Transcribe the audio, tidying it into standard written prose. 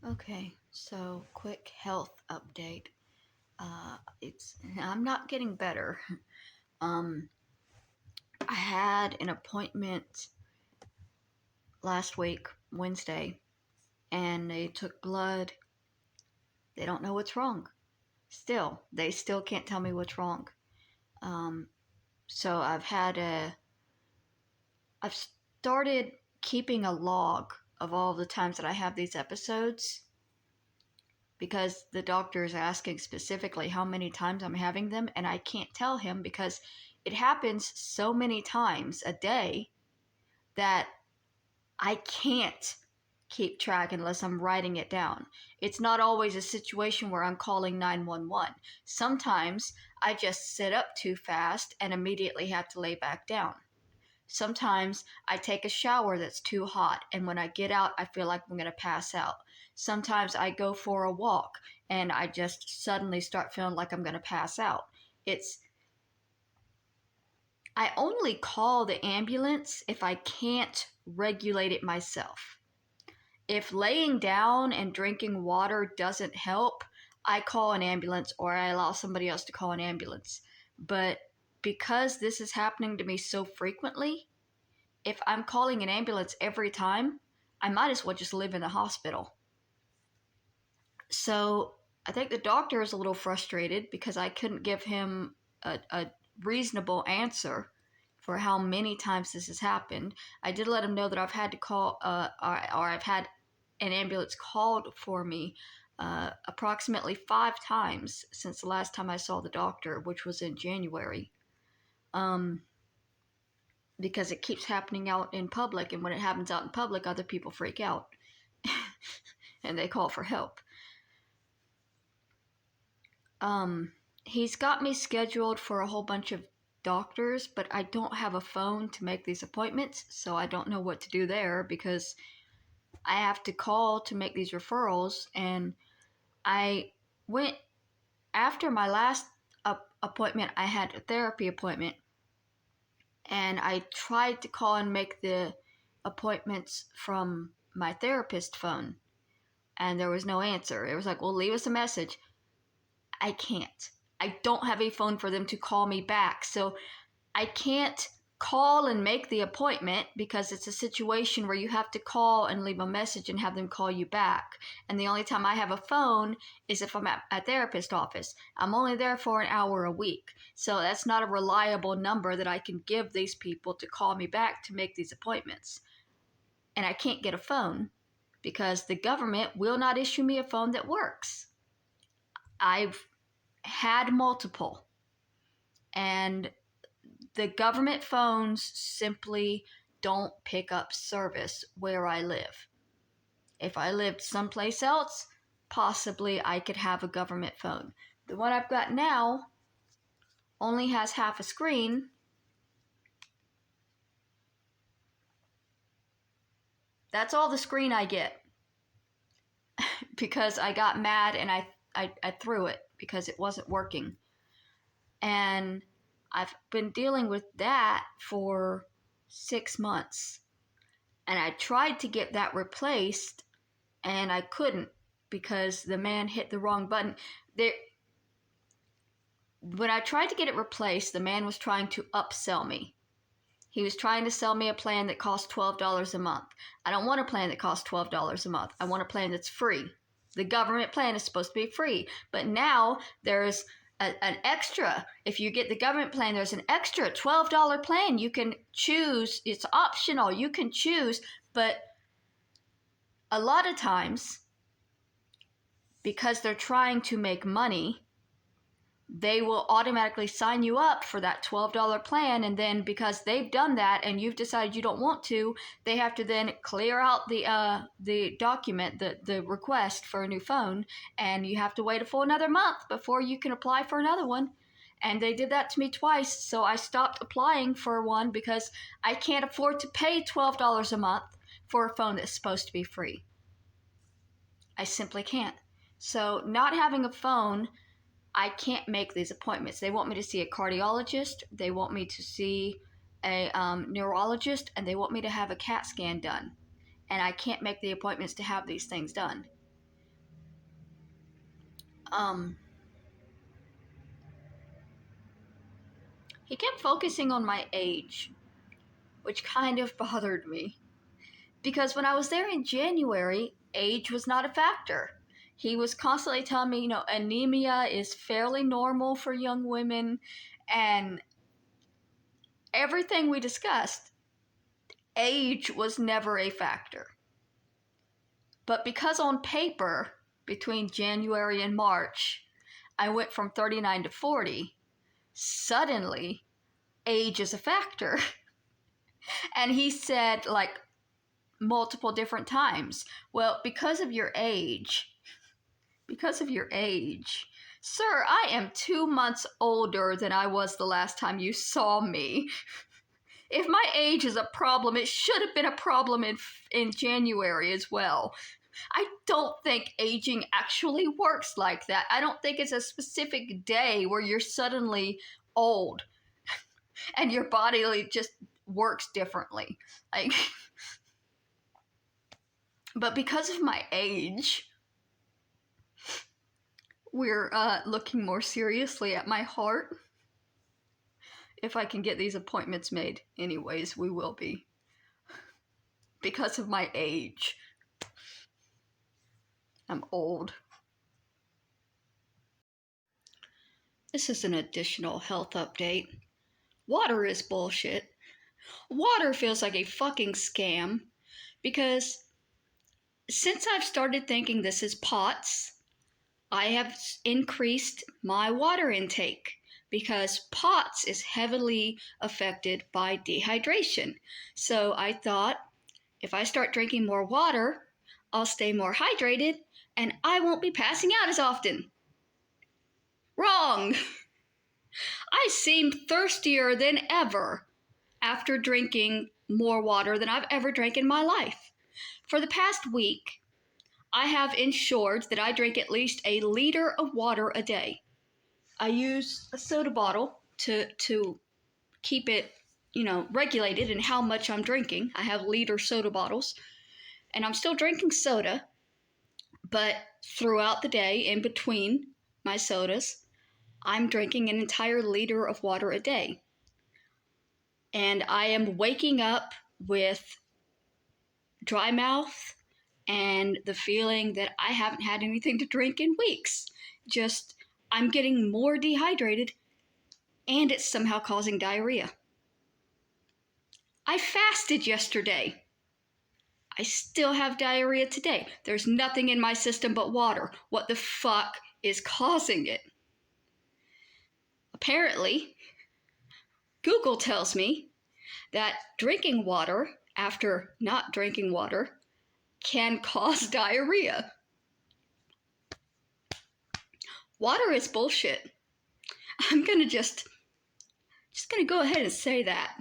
Okay, so quick health update. It's I'm not getting better. Um, I had an appointment last week, Wednesday, and they took blood. They don't know what's wrong. They still can't tell me what's wrong. Um, so I've started keeping a log of all the times that I have these episodes because the doctor is asking specifically how many times I'm having them, and I can't tell him because it happens so many times a day that I can't keep track unless I'm writing it down. It's not always a situation where I'm calling 911. Sometimes I just sit up too fast and immediately have to lay back down. Sometimes I take a shower that's too hot, and when I get out, I feel like I'm going to pass out. Sometimes I go for a walk and I just suddenly start feeling like I'm going to pass out. It's I only call the ambulance if I can't regulate it myself. If laying down and drinking water doesn't help, I call an ambulance or I allow somebody else to call an ambulance. But because this is happening to me so frequently, if I'm calling an ambulance every time, I might as well just live in the hospital. So I think the doctor is a little frustrated because I couldn't give him a reasonable answer for how many times this has happened. I did let him know that I've had to call, or I've had an ambulance called for me approximately 5 times since the last time I saw the doctor, which was in January. Um, because it keeps happening out in public, and when it happens out in public, other people freak out and they call for help. Um, he's got me scheduled for a whole bunch of doctors, but I don't have a phone to make these appointments, so I don't know what to do there because I have to call to make these referrals. And I went after my last appointment, I had a therapy appointment, and I tried to call and make the appointments from my therapist phone, and there was no answer. It was like, well, leave us a message. I can't. I don't have a phone for them to call me back. So I can't call and make the appointment because it's a situation where you have to call and leave a message and have them call you back. And the only time I have a phone is if I'm at a therapist office. I'm only there for an hour a week. So that's not a reliable number that I can give these people to call me back to make these appointments. And I can't get a phone because the government will not issue me a phone that works. I've had multiple, and the government phones simply don't pick up service where I live. If I lived someplace else, possibly I could have a government phone. The one I've got now only has half a screen. That's all the screen I get because I got mad and I threw it because it wasn't working. And I've been dealing with that for 6 months. And I tried to get that replaced and I couldn't because the man hit the wrong button. When I tried to get it replaced, the man was trying to upsell me. He was trying to sell me a plan that cost $12 a month. I don't want a plan that costs $12 a month. I want a plan that's free. The government plan is supposed to be free, but now there's an extra. If you get the government plan, there's an extra $12 plan. You can choose. It's optional. You can choose, but a lot of times, because they're trying to make money, they will automatically sign you up for that $12 plan. And then because they've done that and you've decided you don't want to, they have to then clear out the document, the request for a new phone. And you have to wait a full another month before you can apply for another one. And they did that to me twice. So I stopped applying for one because I can't afford to pay $12 a month for a phone that's supposed to be free. I simply can't. So not having a phone, I can't make these appointments. They want me to see a cardiologist, they want me to see a neurologist, and they want me to have a CAT scan done. And I can't make the appointments to have these things done. Um, he kept focusing on my age, which kind of bothered me. Because when I was there in January, age was not a factor. He was constantly telling me, anemia is fairly normal for young women, and everything we discussed, age was never a factor. But because on paper, between January and March, I went from 39 to 40, suddenly age is a factor. And he said, like, multiple different times, well, because of your age, sir, I am 2 months older than I was the last time you saw me. If my age is a problem, it should have been a problem in January as well. I don't think aging actually works like that. I don't think it's a specific day where you're suddenly old and your body just works differently. Like, but because of my age, we're looking more seriously at my heart. If I can get these appointments made, anyways, we will be. Because of my age. I'm old. This is an additional health update. Water is bullshit. Water feels like a fucking scam because since I've started thinking this is POTS, I have increased my water intake because POTS is heavily affected by dehydration. So I thought if I start drinking more water, I'll stay more hydrated and I won't be passing out as often. Wrong! I seem thirstier than ever after drinking more water than I've ever drank in my life. For the past week, I have ensured that I drink at least a liter of water a day. I use a soda bottle to keep it, regulated in how much I'm drinking. I have liter soda bottles, and I'm still drinking soda, but throughout the day, in between my sodas, I'm drinking an entire liter of water a day. And I am waking up with dry mouth and the feeling that I haven't had anything to drink in weeks. Just, I'm getting more dehydrated and it's somehow causing diarrhea. I fasted yesterday. I still have diarrhea today. There's nothing in my system but water. What the fuck is causing it? Apparently, Google tells me that drinking water after not drinking water can cause diarrhea. Water is bullshit. I'm gonna just gonna go ahead and say that.